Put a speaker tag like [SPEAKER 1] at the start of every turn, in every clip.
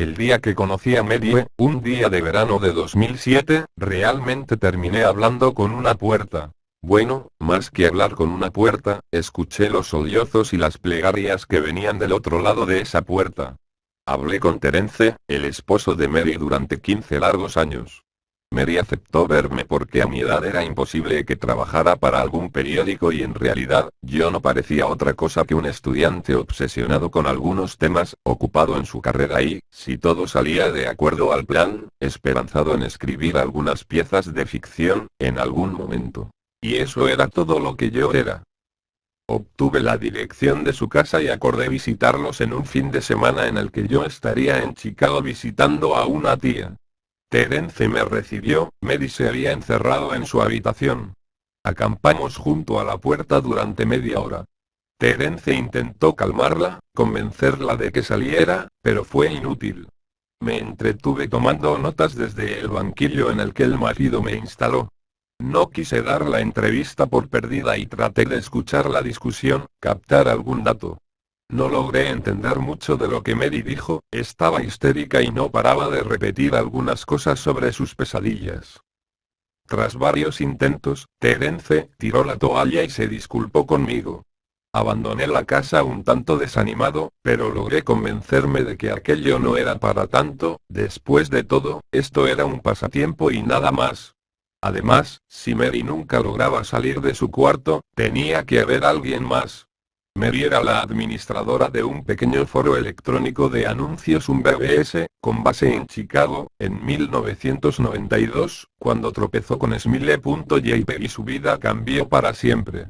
[SPEAKER 1] El día que conocí a Medie, un día de verano de 2007, realmente terminé hablando con una puerta. Bueno, más que hablar con una puerta, escuché los sollozos y las plegarias que venían del otro lado de esa puerta. Hablé con Terence, el esposo de Mary, durante 15 largos años. Mary aceptó verme porque a mi edad era imposible que trabajara para algún periódico y en realidad, yo no parecía otra cosa que un estudiante obsesionado con algunos temas, ocupado en su carrera y, si todo salía de acuerdo al plan, esperanzado en escribir algunas piezas de ficción, en algún momento. Y eso era todo lo que yo era. Obtuve la dirección de su casa y acordé visitarlos en un fin de semana en el que yo estaría en Chicago visitando a una tía. Terence me recibió, Mary se había encerrado en su habitación. Acampamos junto a la puerta durante media hora. Terence intentó calmarla, convencerla de que saliera, pero fue inútil. Me entretuve tomando notas desde el banquillo en el que el marido me instaló. No quise dar la entrevista por perdida y traté de escuchar la discusión, captar algún dato. No logré entender mucho de lo que Mary dijo, estaba histérica y no paraba de repetir algunas cosas sobre sus pesadillas. Tras varios intentos, Terence tiró la toalla y se disculpó conmigo. Abandoné la casa un tanto desanimado, pero logré convencerme de que aquello no era para tanto, después de todo, esto era un pasatiempo y nada más. Además, si Mary nunca lograba salir de su cuarto, tenía que haber alguien más. Mary era la administradora de un pequeño foro electrónico de anuncios, un BBS, con base en Chicago, en 1992, cuando tropezó con Smile.jpg y su vida cambió para siempre.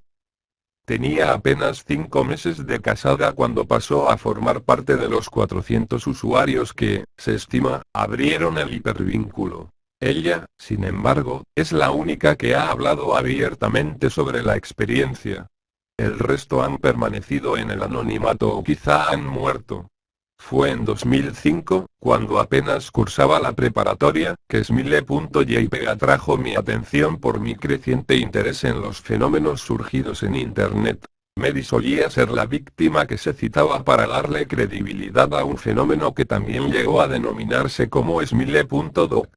[SPEAKER 1] Tenía apenas 5 meses de casada cuando pasó a formar parte de los 400 usuarios que, se estima, abrieron el hipervínculo. Ella, sin embargo, es la única que ha hablado abiertamente sobre la experiencia. El resto han permanecido en el anonimato o quizá han muerto. Fue en 2005, cuando apenas cursaba la preparatoria, que Smile.jpg atrajo mi atención por mi creciente interés en los fenómenos surgidos en Internet. Mary solía ser la víctima que se citaba para darle credibilidad a un fenómeno que también llegó a denominarse como Smile.doc.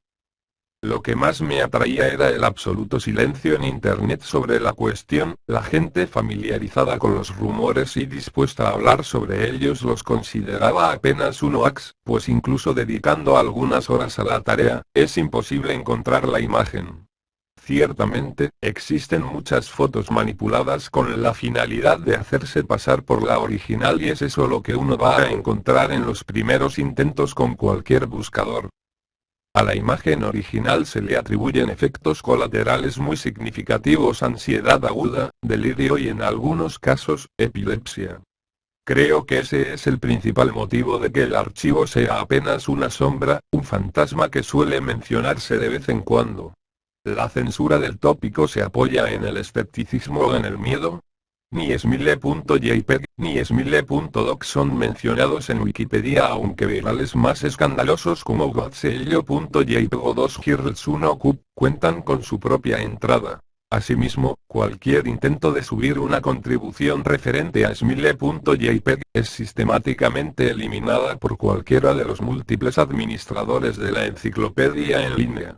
[SPEAKER 1] Lo que más me atraía era el absoluto silencio en Internet sobre la cuestión, la gente familiarizada con los rumores y dispuesta a hablar sobre ellos los consideraba apenas un hoax, pues incluso dedicando algunas horas a la tarea, es imposible encontrar la imagen. Ciertamente, existen muchas fotos manipuladas con la finalidad de hacerse pasar por la original y es eso lo que uno va a encontrar en los primeros intentos con cualquier buscador. A la imagen original se le atribuyen efectos colaterales muy significativos: ansiedad aguda, delirio y en algunos casos, epilepsia. Creo que ese es el principal motivo de que el archivo sea apenas una sombra, un fantasma que suele mencionarse de vez en cuando. La censura del tópico se apoya en el escepticismo o en el miedo. Ni Smile.jpg ni Smile.doc son mencionados en Wikipedia, aunque virales más escandalosos como Godsello.jpg o 2GIRLS1Cube cuentan con su propia entrada. Asimismo, cualquier intento de subir una contribución referente a Smile.jpg es sistemáticamente eliminada por cualquiera de los múltiples administradores de la enciclopedia en línea.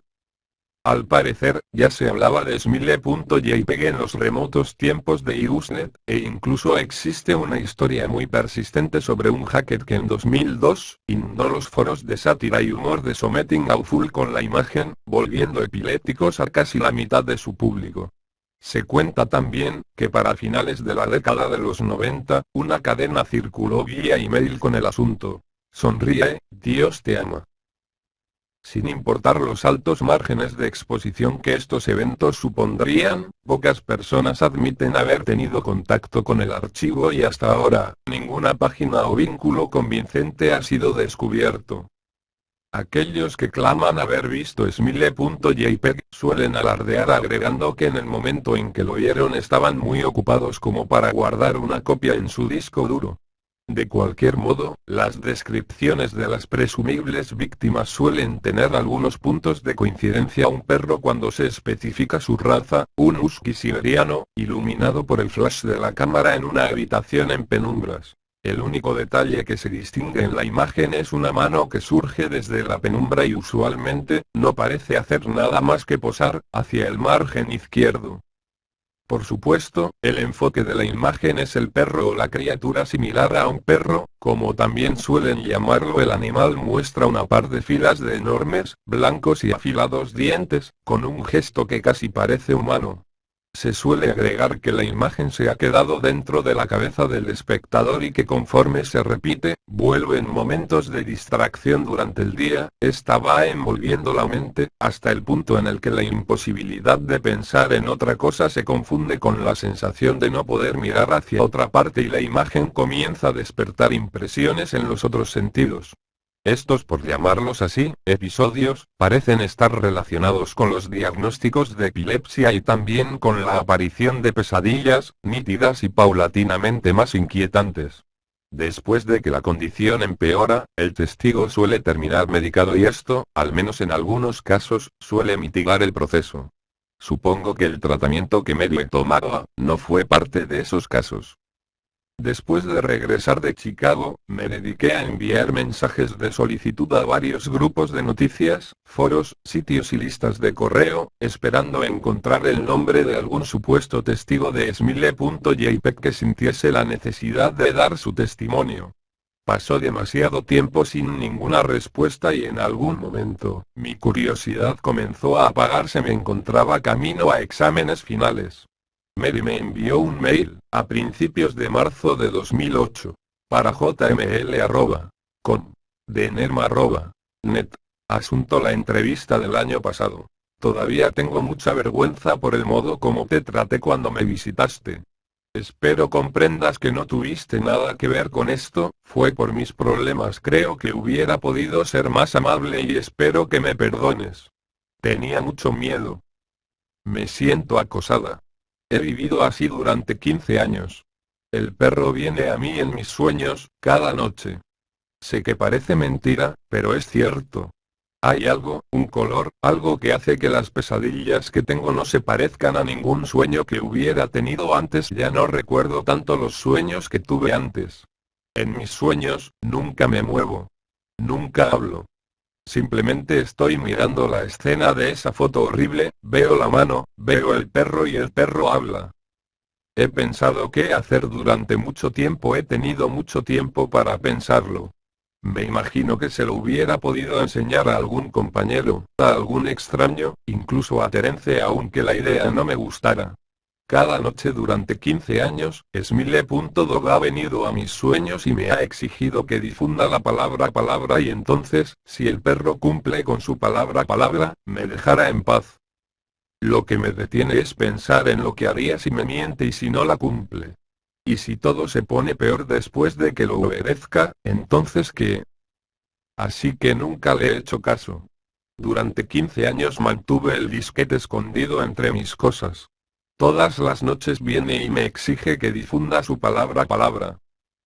[SPEAKER 1] Al parecer, ya se hablaba de Smile.jpg en los remotos tiempos de Usenet, e incluso existe una historia muy persistente sobre un hacker que en 2002, inundó los foros de sátira y humor de Something Awful con la imagen, volviendo epilépticos a casi la mitad de su público. Se cuenta también, que para finales de la década de los 90, una cadena circuló vía email con el asunto: "Sonríe, Dios te ama". Sin importar los altos márgenes de exposición que estos eventos supondrían, pocas personas admiten haber tenido contacto con el archivo y hasta ahora, ninguna página o vínculo convincente ha sido descubierto. Aquellos que claman haber visto Smile.jpg suelen alardear agregando que en el momento en que lo vieron estaban muy ocupados como para guardar una copia en su disco duro. De cualquier modo, las descripciones de las presumibles víctimas suelen tener algunos puntos de coincidencia. Un perro cuando se especifica su raza, un husky siberiano, iluminado por el flash de la cámara en una habitación en penumbras. El único detalle que se distingue en la imagen es una mano que surge desde la penumbra y usualmente, no parece hacer nada más que posar, hacia el margen izquierdo. Por supuesto, el enfoque de la imagen es el perro o la criatura similar a un perro, como también suelen llamarlo. El animal muestra una par de filas de enormes, blancos y afilados dientes, con un gesto que casi parece humano. Se suele agregar que la imagen se ha quedado dentro de la cabeza del espectador y que conforme se repite, vuelve en momentos de distracción durante el día, esta va envolviendo la mente, hasta el punto en el que la imposibilidad de pensar en otra cosa se confunde con la sensación de no poder mirar hacia otra parte y la imagen comienza a despertar impresiones en los otros sentidos. Estos, por llamarlos así, episodios, parecen estar relacionados con los diagnósticos de epilepsia y también con la aparición de pesadillas, nítidas y paulatinamente más inquietantes. Después de que la condición empeora, el testigo suele terminar medicado y esto, al menos en algunos casos, suele mitigar el proceso. Supongo que el tratamiento que Mary tomaba, no fue parte de esos casos. Después de regresar de Chicago, me dediqué a enviar mensajes de solicitud a varios grupos de noticias, foros, sitios y listas de correo, esperando encontrar el nombre de algún supuesto testigo de Smile.jpg que sintiese la necesidad de dar su testimonio. Pasó demasiado tiempo sin ninguna respuesta y en algún momento, mi curiosidad comenzó a apagarse. Me encontraba camino a exámenes finales. Mary me envió un mail, a principios de marzo de 2008, para jml@com, de nerma@net. Asunto: la entrevista del año pasado. Todavía tengo mucha vergüenza por el modo como te traté cuando me visitaste. Espero comprendas que no tuviste nada que ver con esto, fue por mis problemas. Creo que hubiera podido ser más amable y espero que me perdones. Tenía mucho miedo. Me siento acosada. He vivido así durante 15 años. El perro viene a mí en mis sueños, cada noche. Sé que parece mentira, pero es cierto. Hay algo, un color, algo que hace que las pesadillas que tengo no se parezcan a ningún sueño que hubiera tenido antes. Ya no recuerdo tanto los sueños que tuve antes. En mis sueños, nunca me muevo. Nunca hablo. Simplemente estoy mirando la escena de esa foto horrible, veo la mano, veo el perro y el perro habla. He pensado qué hacer durante mucho tiempo, he tenido mucho tiempo para pensarlo. Me imagino que se lo hubiera podido enseñar a algún compañero, a algún extraño, incluso a Terence, aunque la idea no me gustara. Cada noche durante 15 años, Smile.dog ha venido a mis sueños y me ha exigido que difunda la palabra y entonces, si el perro cumple con su palabra, me dejará en paz. Lo que me detiene es pensar en lo que haría si me miente y si no la cumple. Y si todo se pone peor después de que lo obedezca, entonces ¿qué? Así que nunca le he hecho caso. Durante 15 años mantuve el disquete escondido entre mis cosas. Todas las noches viene y me exige que difunda su palabra.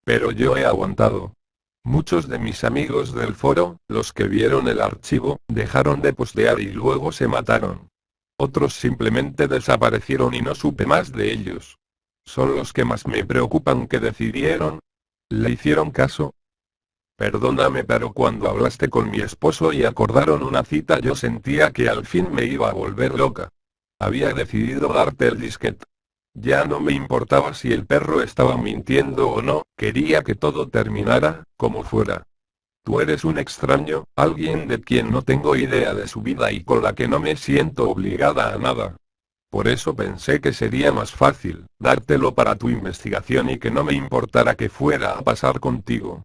[SPEAKER 1] Pero yo he aguantado. Muchos de mis amigos del foro, los que vieron el archivo, dejaron de postear y luego se mataron. Otros simplemente desaparecieron y no supe más de ellos. Son los que más me preocupan. ¿Qué decidieron? ¿Le hicieron caso? Perdóname, pero cuando hablaste con mi esposo y acordaron una cita, yo sentía que al fin me iba a volver loca. Había decidido darte el disquete. Ya no me importaba si el perro estaba mintiendo o no, quería que todo terminara, como fuera. Tú eres un extraño, alguien de quien no tengo idea de su vida y con la que no me siento obligada a nada. Por eso pensé que sería más fácil dártelo para tu investigación y que no me importara que fuera a pasar contigo.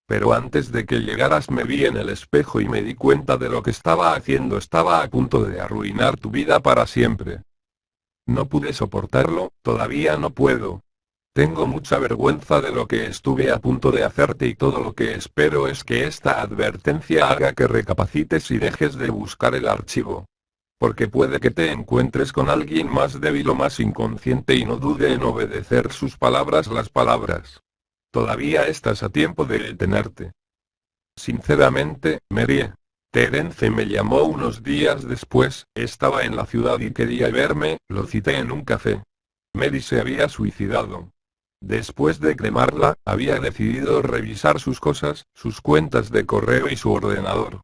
[SPEAKER 1] Pero antes de que llegaras me vi en el espejo y me di cuenta de lo que estaba haciendo. Estaba a punto de arruinar tu vida para siempre. No pude soportarlo, todavía no puedo. Tengo mucha vergüenza de lo que estuve a punto de hacerte y todo lo que espero es que esta advertencia haga que recapacites y dejes de buscar el archivo. Porque puede que te encuentres con alguien más débil o más inconsciente y no dude en obedecer sus palabras. Las palabras. Todavía estás a tiempo de detenerte. Sinceramente, Mary. Terence me llamó unos días después, estaba en la ciudad y quería verme, lo cité en un café. Mary se había suicidado. Después de cremarla, había decidido revisar sus cosas, sus cuentas de correo y su ordenador.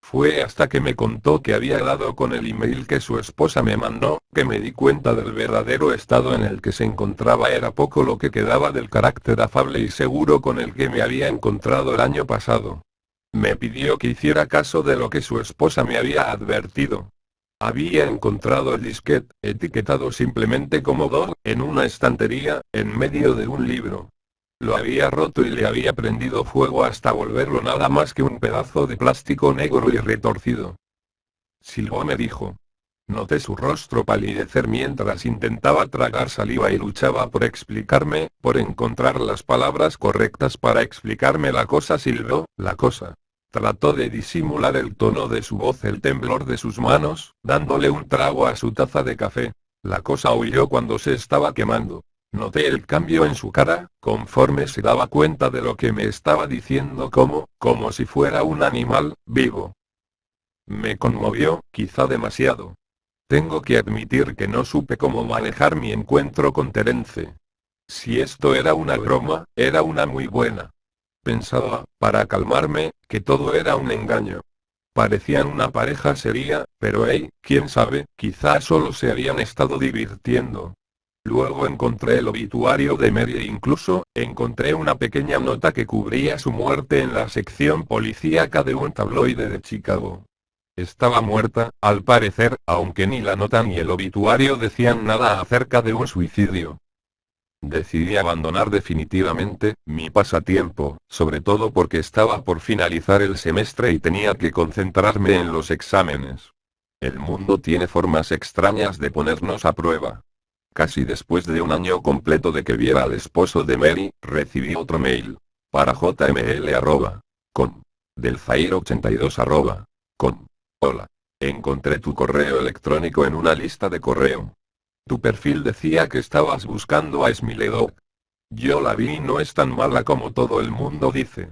[SPEAKER 1] Fue hasta que me contó que había dado con el email que su esposa me mandó, que me di cuenta del verdadero estado en el que se encontraba. Era poco lo que quedaba del carácter afable y seguro con el que me había encontrado el año pasado. Me pidió que hiciera caso de lo que su esposa me había advertido. Había encontrado el disquete, etiquetado simplemente como DOG, en una estantería, en medio de un libro. Lo había roto y le había prendido fuego hasta volverlo nada más que un pedazo de plástico negro y retorcido. Silvó, me dijo. Noté su rostro palidecer mientras intentaba tragar saliva y luchaba por explicarme, por encontrar las palabras correctas para explicarme la cosa. Silbó, la cosa. Trató de disimular el tono de su voz, el temblor de sus manos, dándole un trago a su taza de café. La cosa huyó cuando se estaba quemando. Noté el cambio en su cara, conforme se daba cuenta de lo que me estaba diciendo, como si fuera un animal vivo. Me conmovió, quizá demasiado. Tengo que admitir que no supe cómo manejar mi encuentro con Terence. Si esto era una broma, era una muy buena. Pensaba, para calmarme, que todo era un engaño. Parecían una pareja seria, pero quién sabe, quizá solo se habían estado divirtiendo. Luego encontré el obituario de Mary e incluso, encontré una pequeña nota que cubría su muerte en la sección policíaca de un tabloide de Chicago. Estaba muerta, al parecer, aunque ni la nota ni el obituario decían nada acerca de un suicidio. Decidí abandonar definitivamente mi pasatiempo, sobre todo porque estaba por finalizar el semestre y tenía que concentrarme en los exámenes. El mundo tiene formas extrañas de ponernos a prueba. Casi después de un año completo de que viera al esposo de Mary, recibí otro mail. Para jml@com. Del Zair82@com. Hola. Encontré tu correo electrónico en una lista de correo. Tu perfil decía que estabas buscando a Smiledog. Yo la vi y no es tan mala como todo el mundo dice.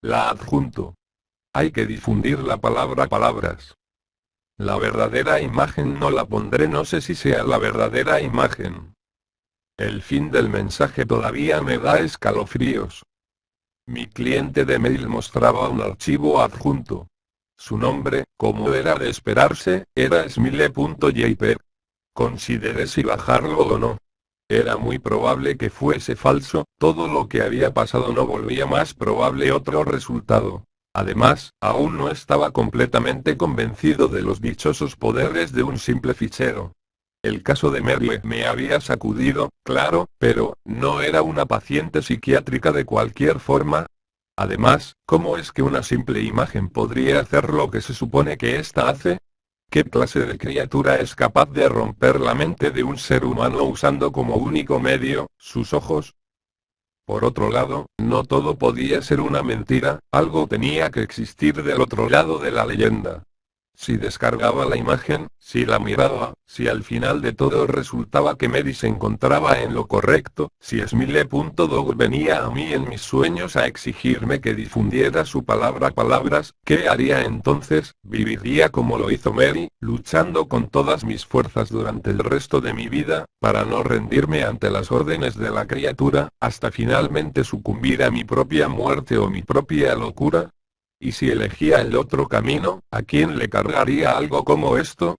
[SPEAKER 1] La adjunto. Hay que difundir la palabra palabras. La verdadera imagen no la pondré, no sé si sea la verdadera imagen. El fin del mensaje todavía me da escalofríos. Mi cliente de mail mostraba un archivo adjunto. Su nombre, como era de esperarse, era smile.jpg. Consideré si bajarlo o no. Era muy probable que fuese falso, todo lo que había pasado no volvía más probable otro resultado. Además, aún no estaba completamente convencido de los dichosos poderes de un simple fichero. El caso de Mary me había sacudido, claro, pero no era una paciente psiquiátrica de cualquier forma. Además, ¿cómo es que una simple imagen podría hacer lo que se supone que ésta hace? ¿Qué clase de criatura es capaz de romper la mente de un ser humano usando como único medio sus ojos? Por otro lado, no todo podía ser una mentira, algo tenía que existir del otro lado de la leyenda. Si descargaba la imagen, si la miraba, si al final de todo resultaba que Mary se encontraba en lo correcto, si Smile.dog venía a mí en mis sueños a exigirme que difundiera su palabra palabras, ¿qué haría entonces? Viviría como lo hizo Mary, luchando con todas mis fuerzas durante el resto de mi vida, para no rendirme ante las órdenes de la criatura, hasta finalmente sucumbir a mi propia muerte o mi propia locura. ¿Y si elegía el otro camino, a quién le cargaría algo como esto?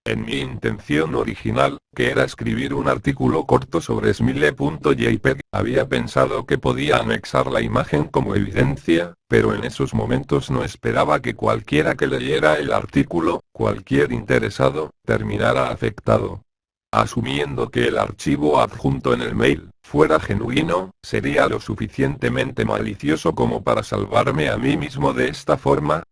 [SPEAKER 1] En mi intención original, que era escribir un artículo corto sobre Smile.jpg, había pensado que podía anexar la imagen como evidencia, pero en esos momentos no esperaba que cualquiera que leyera el artículo, cualquier interesado, terminara afectado. Asumiendo que el archivo adjunto en el mail fuera genuino, sería lo suficientemente malicioso como para salvarme a mí mismo de esta forma,